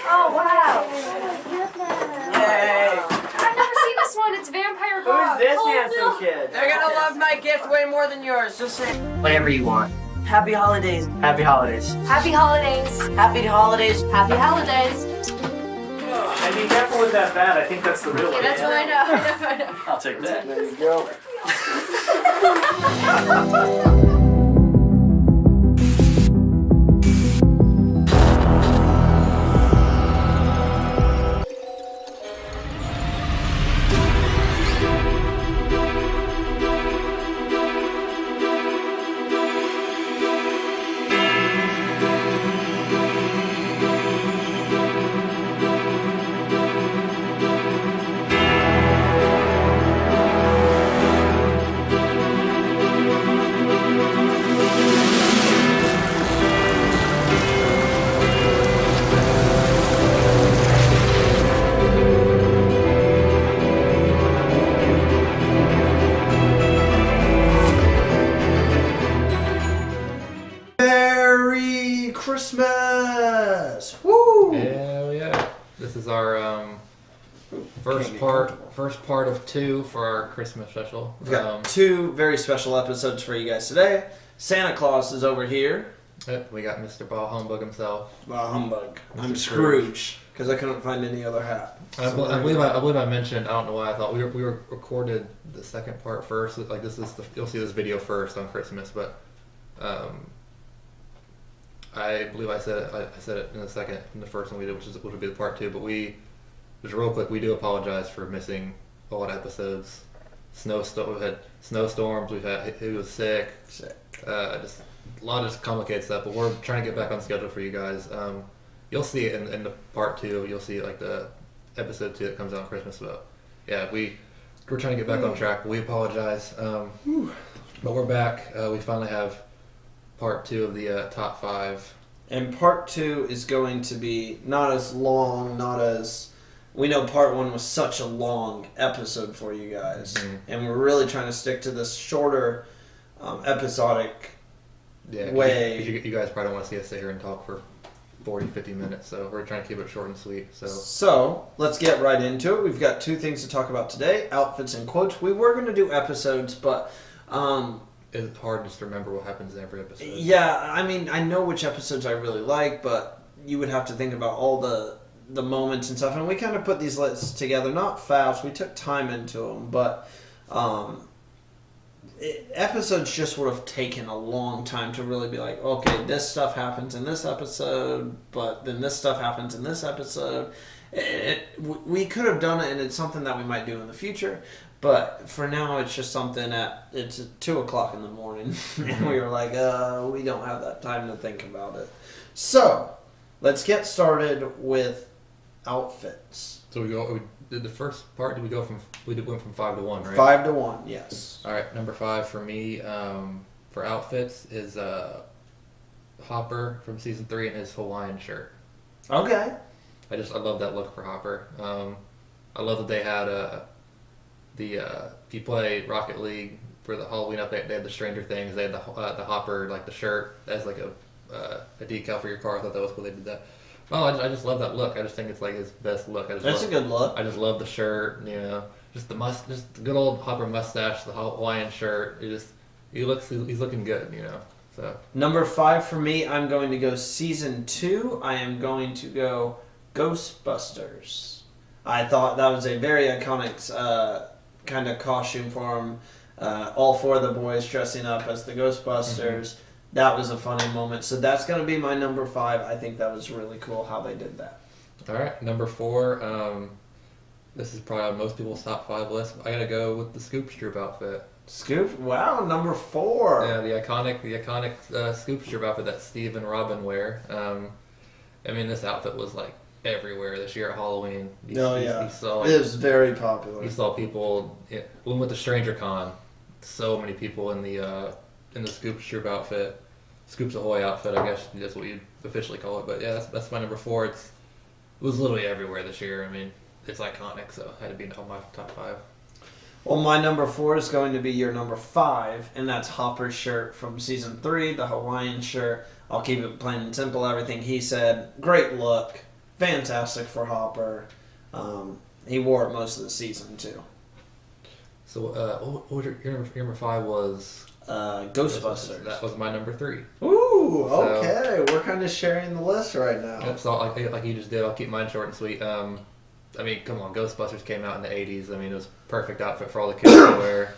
Oh, wow. Yay! I've never seen this one. It's Vampire Bob. Who's this Oh, handsome no. kid? They're gonna love my gift way more than yours. Just say whatever you want. Happy holidays. Happy holidays. Happy holidays. Happy holidays. Happy holidays. And be careful with that bat. I think that's the real Yeah, one. that's what I know. I'll take that. There you go. Merry Christmas! Woo! Hell yeah! This is our first part of 2 for our Christmas special. We've got 2 very special episodes for you guys today. Santa Claus is over here. Yep, we got Mr. Ball Humbug himself. Well, humbug. I'm Mr. Scrooge because I couldn't find any other hat. I believe I mentioned. I don't know why I thought we recorded the second part first. Like this is you'll see this video first on Christmas, but I believe I said it in the first one we did, which would be the part 2. But just real quick, we do apologize for missing a lot of episodes. We've had snowstorms. He was sick. Just a lot of complicated stuff. But we're trying to get back on schedule for you guys. You'll see it in the part 2. You'll see like the episode 2 that comes out on Christmas. But yeah, we're trying to get back on track. We apologize. But we're back. We finally have part 2 of the top 5. And part 2 is going to be not as long, we know part 1 was such a long episode for you guys. Mm-hmm. And we're really trying to stick to this shorter, episodic way. You guys probably don't want to see us sit here and talk for 40, 50 minutes, so we're trying to keep it short and sweet. So let's get right into it. We've got 2 things to talk about today, outfits and quotes. We were going to do episodes, but it's hard just to remember what happens in every episode. Yeah, I mean, I know which episodes I really like, but you would have to think about all the moments and stuff. And we kind of put these lists together, not fast. We took time into them, but episodes just would have taken a long time to really be like, okay, this stuff happens in this episode, but then this stuff happens in this episode. We could have done it, and it's something that we might do in the future. But for now, it's just something it's 2 o'clock in the morning, and we were like, we don't have that time to think about it. So, let's get started with outfits. So we did the first part. We went from 5 to 1, right? 5 to 1, yes. All right, number 5 for me for outfits is Hopper from season 3 in his Hawaiian shirt. Okay. I love that look for Hopper. I love that they had if you play Rocket League for the Halloween update, they had the Stranger Things. They had the Hopper, like the shirt as like a decal for your car. I thought that was cool. They did that. Oh, I just love that look. I just think it's like his best look. A good look. I just love the shirt. Just the good old Hopper mustache, the Hawaiian shirt. He's looking good. So number 5 for me, I'm going to go season 2. I am going to go Ghostbusters. I thought that was a very iconic kind of costume for him. All 4 of the boys dressing up as the Ghostbusters. Mm-hmm. That was a funny moment. So that's going to be my number 5. I think that was really cool how they did that. All right, number 4. This is probably on most people's top 5 list. I got to go with the Scoop Troop outfit. Scoop? Wow, number 4. Yeah, the iconic Scoop Troop outfit that Steve and Robin wear. I mean, this outfit was like everywhere this year at Halloween. You saw, it was very popular. You saw people. When with the Stranger Con, so many people in the Scoop Troop outfit, Scoops Ahoy outfit. I guess that's what you officially call it. But yeah, that's my number 4. It was literally everywhere this year. I mean, it's iconic, so it had to be in my top 5. Well, my number 4 is going to be your number 5, and that's Hopper's shirt from season 3, the Hawaiian shirt. I'll keep it plain and simple. Everything he said, great look. fantastic for Hopper. He wore it most of the season too. So, what was your number 5 was? Ghostbusters. That was my number 3. Ooh, okay. We're kind of sharing the list right now. Yep, so like you just did, I'll keep mine short and sweet. I mean, come on, Ghostbusters came out in the 80s. I mean, it was perfect outfit for all the kids to wear.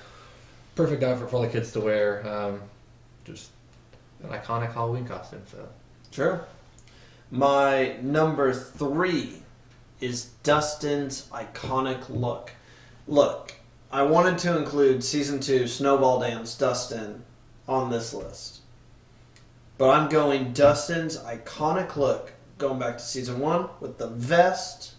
Perfect outfit for all the kids to wear. Just an iconic Halloween costume. So True. My number 3 is Dustin's iconic look. Look, I wanted to include Season 2 Snowball Dance Dustin on this list. But I'm going Dustin's iconic look, going back to Season 1, with the vest,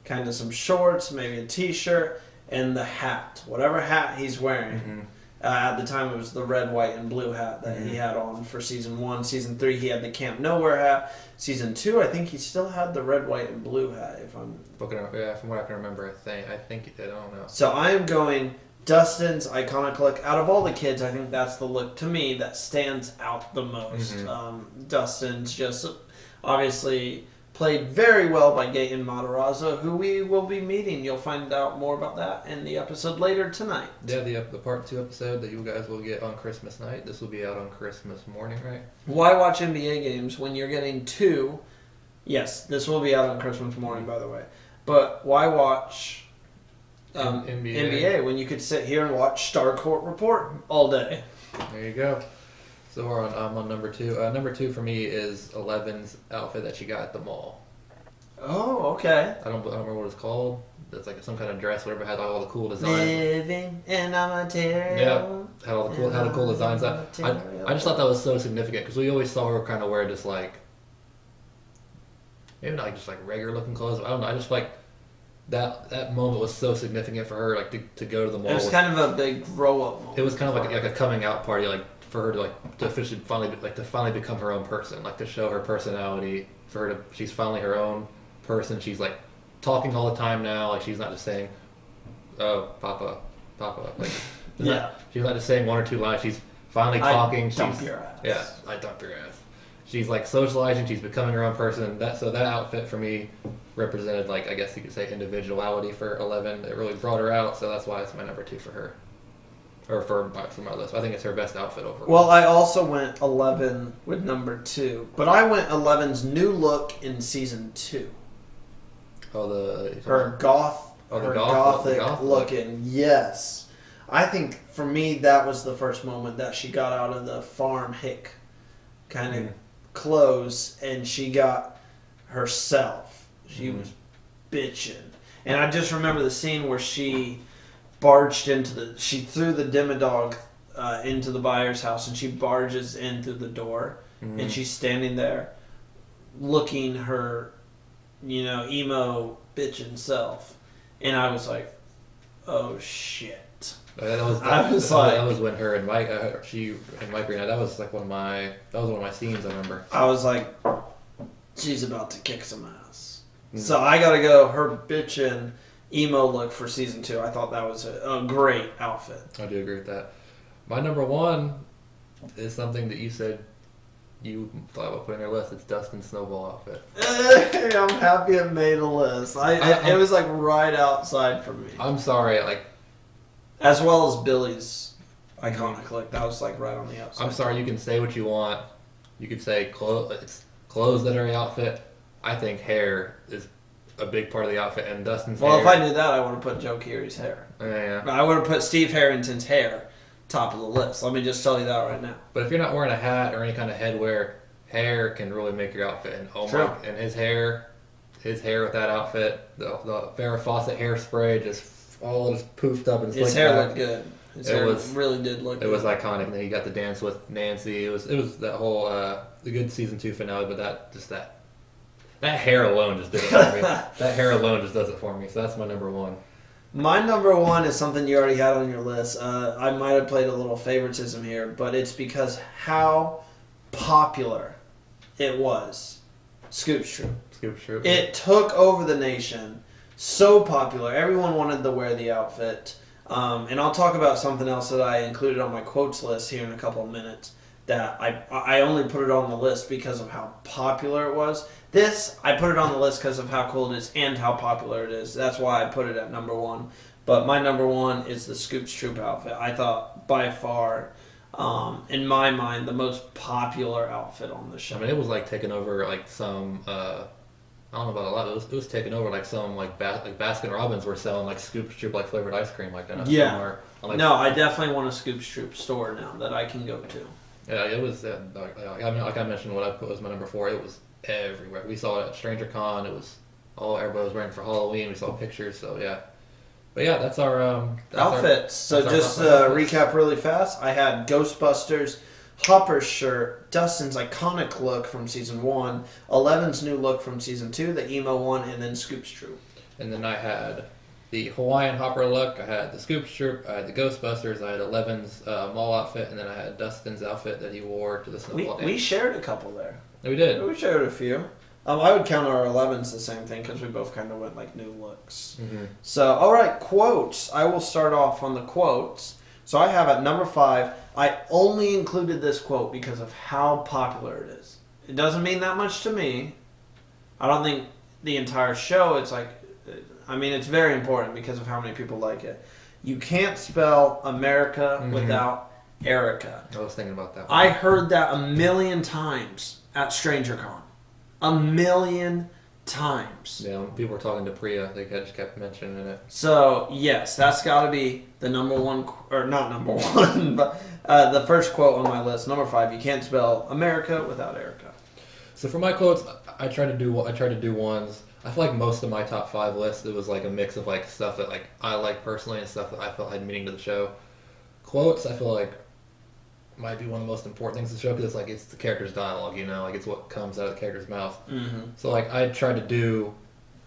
kind of some shorts, maybe a t-shirt, and the hat. Whatever hat he's wearing. Mm-hmm. At the time, it was the red, white, and blue hat that he had on for Season 1. Season 3, he had the Camp Nowhere hat. Season 2, I think he still had the red, white, and blue hat, if I'm... yeah, from what I can remember, I think he did. I don't know. So I am going Dustin's iconic look. Out of all the kids, I think that's the look, to me, that stands out the most. Mm-hmm. Dustin's just obviously played very well by Gaten Matarazzo, who we will be meeting. You'll find out more about that in the episode later tonight. Yeah, the part 2 episode that you guys will get on Christmas night. This will be out on Christmas morning, right? Why watch NBA games when you're getting 2? Yes, this will be out on Christmas morning, by the way. But why watch NBA when you could sit here and watch Starcourt Report all day? There you go. So I'm on number 2. Number 2 for me is Eleven's outfit that she got at the mall. Oh, okay. I don't remember what it's called. It's like some kind of dress, whatever, had all the cool designs. Living in a material. Yeah, had all the cool designs. I just thought that was so significant because we always saw her kind of wear just like maybe not like just like regular looking clothes. I don't know. I just like that moment was so significant for her, like to go to the mall. It was kind of a big grow up moment. It was kind of like a coming out party, like for her to officially finally become her own person, like to show her personality. For her she's finally her own person. She's like talking all the time now. Like she's not just saying, "Oh, Papa." Like she's not just saying 1 or 2 lines. She's finally talking. Dump your ass. Yeah, I dump your ass. She's like socializing. She's becoming her own person. That outfit for me represented, like, I guess you could say, individuality for 11. It really brought her out. So that's why it's my number 2 for her. Or for my list. I think it's her best outfit overall. Well, I also went 11 with number 2. But I went 11's new look in Season 2. Oh, her gothic looking. Yes. I think, for me, that was the first moment that she got out of the farm hick kind of clothes, and she got herself. She was bitching. And I just remember the scene where she barged she threw the Demodog into the buyer's house, and she barges in through the door, and she's standing there looking her, emo bitchin' self. And I was like, oh shit. That was when her and Mike, Mike reunited. That was like one of my scenes. I remember. I was like, she's about to kick some ass. So I gotta go her bitchin' emo look for Season 2. I thought that was a great outfit. I do agree with that. My number 1 is something that you said you thought about putting on your list. It's Dustin's Snowball outfit. Hey, I'm happy it made a list. It was like right outside for me. I'm sorry, as well as Billy's iconic look. That was like right on the outside. I'm sorry, you can say what you want. You could say it's clothes that are the outfit. I think hair is a big part of the outfit, and Dustin's hair. Well, if I knew that, I would have put Joe Keery's hair. Yeah. I would have put Steve Harrington's hair top of the list. Let me just tell you that right now. But if you're not wearing a hat or any kind of headwear, hair can really make your outfit. And and his hair with that outfit, the Farrah Fawcett hairspray just poofed up and his hair looked good. His hair really did look good. It was iconic. And then he got to dance with Nancy. It was that whole the good Season 2 finale, but that hair alone just did it for me. That hair alone just does it for me. So that's my number 1. My number 1 is something you already had on your list. I might have played a little favoritism here, but it's because how popular it was. Scoop's Troop. It took over the nation. So popular. Everyone wanted to wear the outfit. And I'll talk about something else that I included on my quotes list here in a couple of minutes that I only put it on the list because of how popular it was. This, I put it on the list because of how cool it is and how popular it is. That's why I put it at number one. But my number one is the Scoops Troop outfit. I thought by far, in my mind, the most popular outfit on the show. I mean, it was like taking over like some. I don't know about a lot. It was taking over like some like Baskin Robbins were selling like Scoops Troop like flavored ice cream like that. Yeah. Like, No, I definitely want a Scoops Troop store now that I can go to. Yeah, it was. I mean, like I mentioned, what I put was my number 4. It was everywhere. We saw it at Stranger Con. It was everybody was wearing it for Halloween. We saw pictures. So yeah. But yeah, that's our outfits. So just recap really fast. I had Ghostbusters, Hopper's shirt, Dustin's iconic look from season 1, Eleven's new look from season 2, the emo one, and then Scoops Troop. And then I had the Hawaiian Hopper look. I had the Scoops Troop. I had the Ghostbusters. I had Eleven's mall outfit, and then I had Dustin's outfit that he wore to the snowball dance. We shared a couple there. We did. We shared a few. I would count our 11s the same thing because we both kind of went like new looks. Mm-hmm. So, all right, quotes. I will start off on the quotes. So I have at number 5, I only included this quote because of how popular it is. It doesn't mean that much to me. I don't think the entire show, it's like, I mean, it's very important because of how many people like it. You can't spell America without Erica. I was thinking about that one. I heard that a million times at StrangerCon. A million times. Yeah, when people were talking to Priya, they just kept mentioning it. So, yes, that's got to be the number one, or not number one, but the first quote on my list. Number 5, you can't spell America without Erica. So for my quotes, I tried to do ones. I feel like most of my top 5 lists, it was like a mix of like stuff that like I like personally and stuff that I felt had meaning to the show. Quotes, I feel like might be one of the most important things to the show because it's the character's dialogue, like it's what comes out of the character's mouth. Mm-hmm. So like I tried to do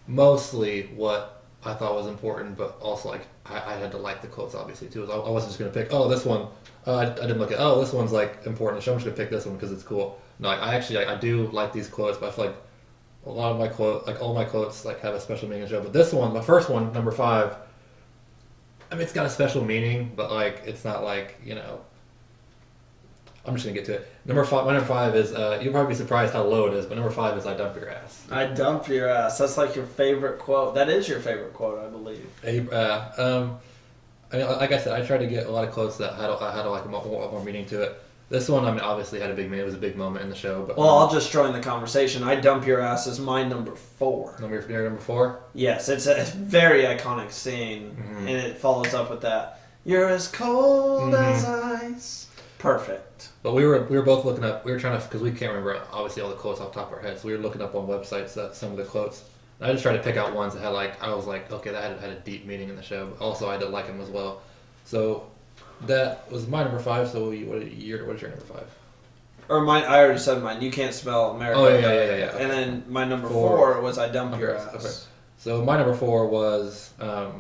mostly what I thought was important, but also like I had to like the quotes obviously too. I wasn't just gonna pick this one. I didn't look at this one's like important. So I'm just gonna pick this one because it's cool. No, I do like these quotes, but I feel like a lot of my quotes, like all my quotes, like have a special meaning in the show. But this one, my first one, number 5. I mean, it's got a special meaning, but like it's not like I'm just gonna get to it. My number 5 is you'll probably be surprised how low it is, but number 5 is I dump your ass. I dump your ass. That's like your favorite quote. That is your favorite quote, I believe. I mean, like I said, I tried to get a lot of quotes that had like more meaning to it. This one, I mean, obviously had a big meaning. It was a big moment in the show. But I'll just join the conversation. I dump your ass is my number 4. Number 4. Yes, it's a very iconic scene, and it follows up with that. You're as cold as ice. Perfect. But we were both looking up. We were trying to, because we can't remember obviously all the quotes off the top of our heads. So we were looking up on websites that some of the quotes. And I just tried to pick out ones that had I was like, okay, that had a deep meaning in the show. But also, I did like them as well. So that was my number 5. So what is your number 5? Or I already said mine. You can't spell America. Oh yeah. Okay. And then my number 4 was I dump your ass. Okay. So my number 4 was I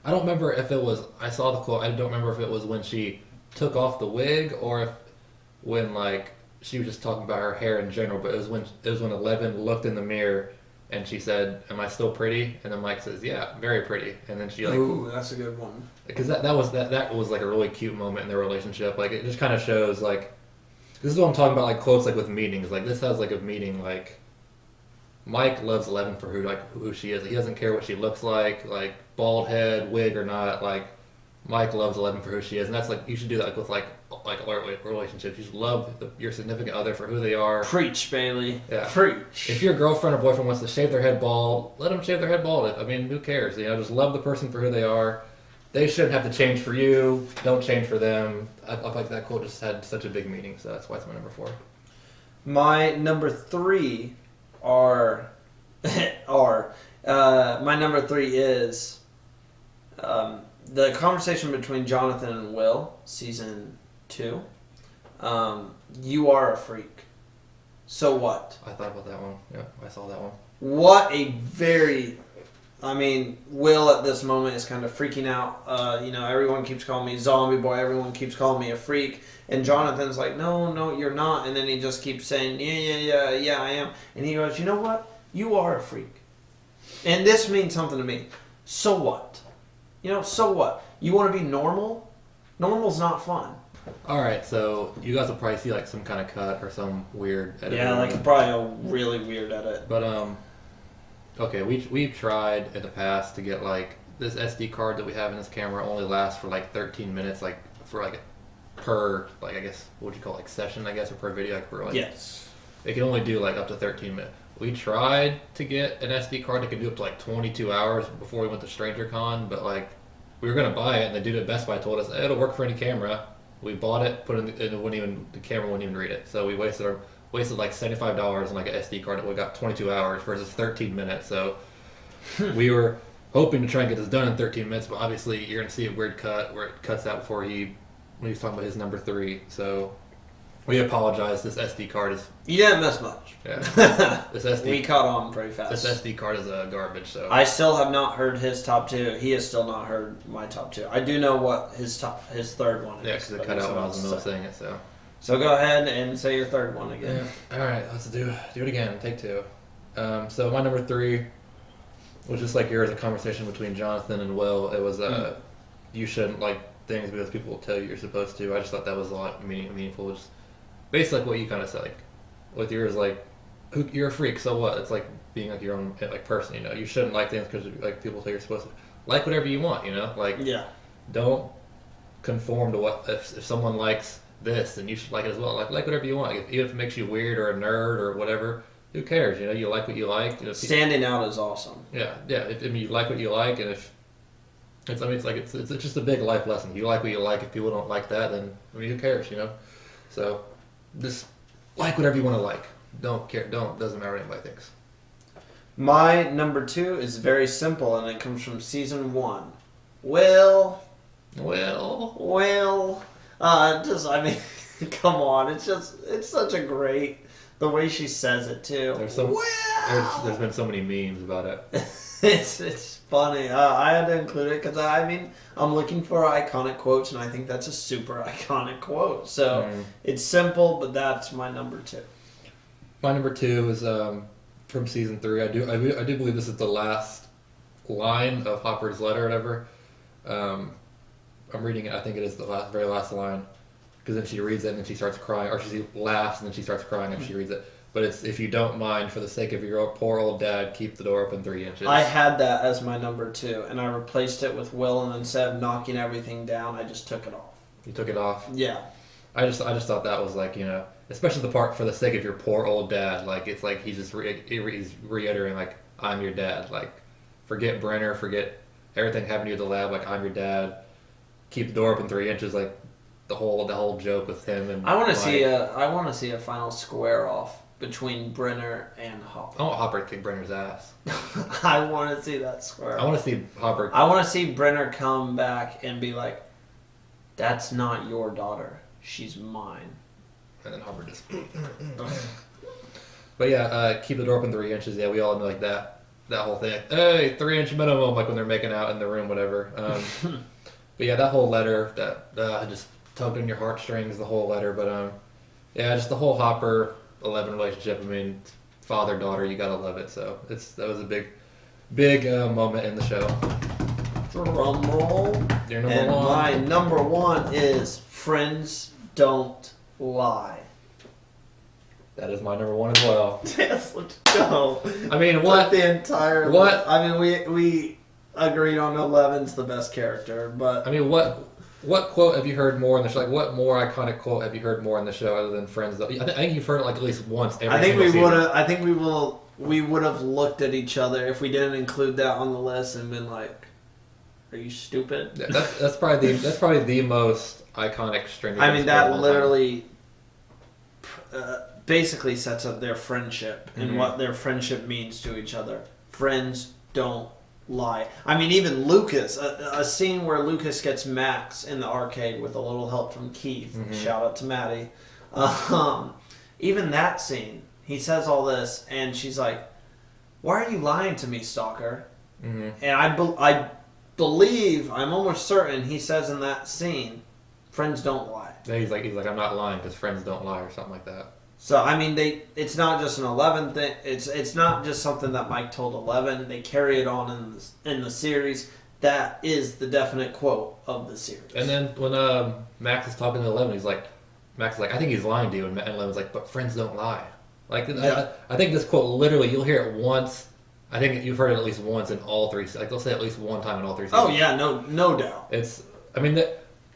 don't remember if it was. I saw the quote. I don't remember if it was when she took off the wig or when like she was just talking about her hair in general. But it was when Eleven looked in the mirror and she said, "Am I still pretty?" And then Mike says, "Yeah, very pretty." And then she like, "Ooh, that's a good one." Because that was like a really cute moment in their relationship. Like it just kind of shows like this is what I'm talking about. Like quotes like with meanings. Like this has like a meaning. Like Mike loves Eleven for who she is. Like, he doesn't care what she looks like bald head, wig or not. Like Mike loves Eleven for who she is, and that's like you should do that with like our relationships. You should love your significant other for who they are. Preach, Bailey. Yeah. Preach. If your girlfriend or boyfriend wants to shave their head bald, let them shave their head bald. I mean, who cares? Just love the person for who they are. They shouldn't have to change for you. Don't change for them. I like that quote just had such a big meaning, so that's why it's my number 4. My number 3 my number 3 is the conversation between Jonathan and Will, season 2. You are a freak. So what? I thought about that one. Yeah, I saw that one. What a very... Will at this moment is kind of freaking out. Everyone keeps calling me zombie boy. Everyone keeps calling me a freak. And Jonathan's like, no, you're not. And then he just keeps saying, yeah, I am. And he goes, you know what? You are a freak. And this means something to me. So what? So what? You want to be normal? Normal's not fun. All right, so you guys will probably see like some kind of cut or some weird edit. Yeah, like probably a really weird edit. But okay, we've tried in the past to get like this SD card that we have in this camera only lasts for like 13 minutes, like for like per like I guess what would you call it, like session I guess or per video like for like Yes. it can only do like up to 13 minutes. We tried to get an SD card that could do up to like 22 hours before we went to StrangerCon, but like we were gonna buy it and the dude at Best Buy told us it'll work for any camera. We bought it, put it in, and the camera wouldn't even read it. So we wasted like $75 on like an SD card that we got 22 hours versus 13 minutes. So we were hoping to try and get this done in 13 minutes, but obviously you're gonna see a weird cut where it cuts out before when he's talking about his number 3. So we apologize. This SD card is You didn't miss much. yeah. This SD We caught on pretty fast. this SD card is garbage. So I still have not heard his top 2. He has still not heard my top 2. I do know what his third one is. yeah, because it but cut he's out when I not was in the middle of saying. saying it. So So go ahead and say your third one again. yeah. All right, let's do it again. Take 2. So my number 3 was just like yours, a conversation between Jonathan and Will. It was you shouldn't like things because people will tell you you're supposed to. I just thought that was a lot meaningful. Just basically like what you kind of said. Like with yours, like you're a freak, so what? It's like being like your own like person. You know, you shouldn't like things because like people tell you're supposed to. Like whatever you want. You know, like Yeah. don't conform to what if someone likes this, then you should like it as well. Like whatever you want, even if it makes you weird or a nerd or whatever. Who cares? You know, you like what you like. You know, Standing out is awesome. yeah. I mean, you like what you like, and if it's it's just a big life lesson. You like what you like. If people don't like that, then I mean, who cares? You know. So just like whatever you want to like. Don't care. Doesn't matter what anybody thinks. My number 2 is very simple, and it comes from season 1. Will. I mean, come on. It's such a great, the way she says it too. There's been so many memes about it. It's funny. I had to include it because I mean I'm looking for iconic quotes, and I think that's a super iconic quote. So it's simple, but that's my number 2. My number 2 is from season 3. I do believe this is the last line of Hopper's letter or whatever. I'm reading it. I think it is the very last line, because then she reads it and then she starts crying, or she laughs and then she starts crying after she reads it. But it's, if you don't mind, for the sake of your poor old dad, keep the door open 3 inches. I had that as my number 2, and I replaced it with Will, and instead of knocking everything down, I just took it off. You took it off. Yeah. I just thought that was like, you know, especially the part for the sake of your poor old dad. Like it's like he's just he's reiterating like, I'm your dad. Like forget Brenner, forget everything happened to you at the lab. Like I'm your dad. Keep the door open 3 inches. Like the whole joke with him and I want to see a final square off between Brenner and Hopper. I want Hopper to kick Brenner's ass. I want to see that square. I want to see Hopper. I want to see Brenner come back and be like, "That's not your daughter. She's mine." And then Hopper just. But yeah, keep the door open 3 inches. Yeah, we all know like that whole thing. Hey, 3 inch minimum, like when they're making out in the room, whatever. But yeah, that whole letter that just tugged on your heartstrings. The whole letter, but yeah, just the whole Hopper 11 relationship. I mean, father daughter, you gotta love it. So that was a big moment in the show. Drum roll. Your number And one. my number 1 is Friends Don't Lie. That is my number 1 as well. Yes, let's go. I mean, Took what? the entire. What? I mean, we agreed on 11's the best character, but I mean, what quote have you heard more in the show? Like, what more iconic quote have you heard more in the show other than Friends? I think you've heard it like at least once every I think single we season. would have. I think we would have looked at each other if we didn't include that on the list and been like, "Are you stupid?" Yeah, that's probably the most iconic Stranger I Things mean, quote of that all literally basically sets up their friendship and Mhm. what their friendship means to each other. Friends don't lie. I mean, even Lucas, a scene where Lucas gets Max in the arcade with a little help from Keith. Mhm. Shout out to Maddie. Even that scene, he says all this, and she's like, "Why are you lying to me, stalker?" time. And I believe, I'm almost certain he says in that scene, "Friends don't lie." Yeah, he's like, I'm not lying because friends don't lie or something like that. So I mean, it's not just an 11 thing. It's not just something that Mike told 11. They carry it on in the series. that is the definite quote of the series. And then when Max is talking to Eleven, Max is like, I think he's lying to you, and Eleven's like, but friends don't lie. Like, Yeah. I think this quote literally, you'll hear it once. I think you've heard it at least once in all three. Like they'll say it at least one time in all three seasons. Oh yeah, no doubt.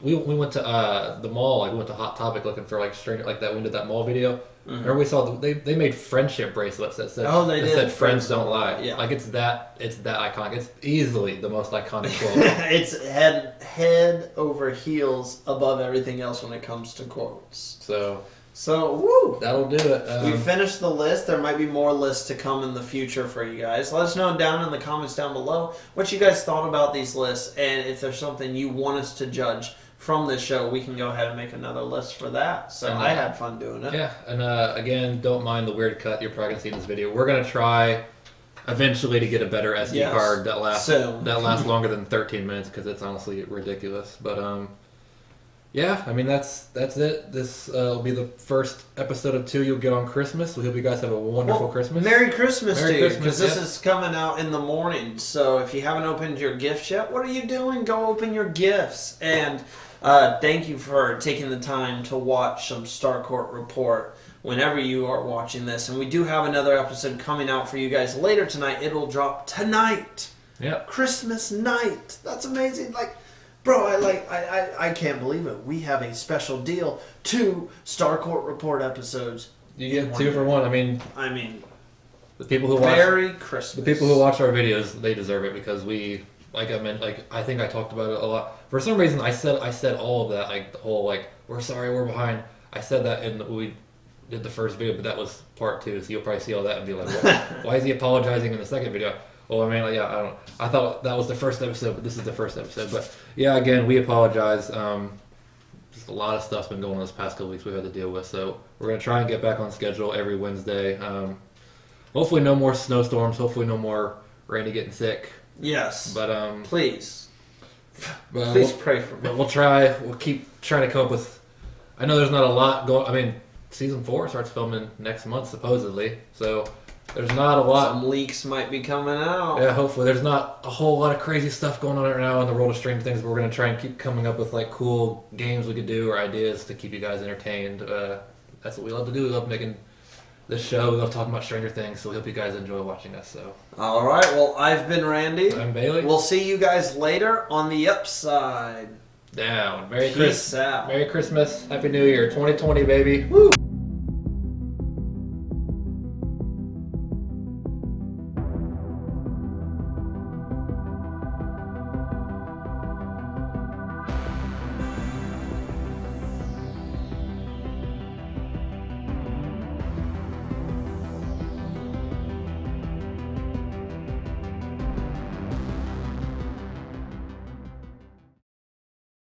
We went to the mall. Like we went to Hot Topic looking for like stranger like that. We did that mall video. Mhm. Remember we saw they made friendship bracelets that said They that did. said friends don't lie. Yeah. Like it's that iconic. It's easily the most iconic quote. It's head over heels above everything else when it comes to quotes. So woo. That'll do it. We finished the list. There might be more lists to come in the future for you guys. Let us know down in the comments down below what you guys thought about these lists, and if there's something you want us to judge from this show, we can go ahead and make another list for that. So I had fun doing it. Yeah, and again, don't mind the weird cut you're probably gonna see in this video. We're gonna try eventually to get a better SD card that lasts longer than 13 minutes because it's honestly ridiculous. But yeah, I mean that's it. This will be the first episode of 2 you'll get on Christmas. We hope you guys have a wonderful Christmas. Merry Christmas to you, because this yeah. is coming out in the morning. So if you haven't opened your gifts yet, what are you doing? Go open your gifts. And thank you for taking the time to watch some Starcourt Report whenever you are watching this. And we do have another episode coming out for you guys later tonight. It will drop tonight. Yep. Christmas night. That's amazing. Like, bro, I can't believe it. We have a special deal. 2 Starcourt Report episodes. You get 2 for 1. I mean, the people who watch Merry Christmas. the people who watch our videos, they deserve it because we, like I meant, like I think I talked about it a lot. For some reason, I said all of that, like the whole like we're sorry, we're behind. I said that we did the first video, but that was part 2, so you'll probably see all that and be like, why is he apologizing in the second video? Well, I mean, like, yeah, I thought that was the first episode, but this is the first episode. But yeah, again, we apologize. Just a lot of stuff's been going on this past couple weeks we've had to deal with, so we're gonna try and get back on schedule every Wednesday. Hopefully, no more snowstorms. Hopefully, no more Randy getting sick. Yes. But please pray for me. But we'll try. We'll keep trying to come up with. I know there's not a lot going. I mean, season 4 starts filming next month supposedly, so there's not a lot. Some leaks might be coming out. Yeah, hopefully there's not a whole lot of crazy stuff going on right now in the world of Stranger Things. But we're gonna try and keep coming up with like cool games we could do or ideas to keep you guys entertained. That's what we love to do. We love making this show. We love talking about Stranger Things. So we hope you guys enjoy watching us. So. All right. Well, I've been Randy. I'm Bailey. We'll see you guys later on the upside. Down. Merry Peace Christmas. out. Merry Christmas. Happy New Year. 2020, baby. Woo.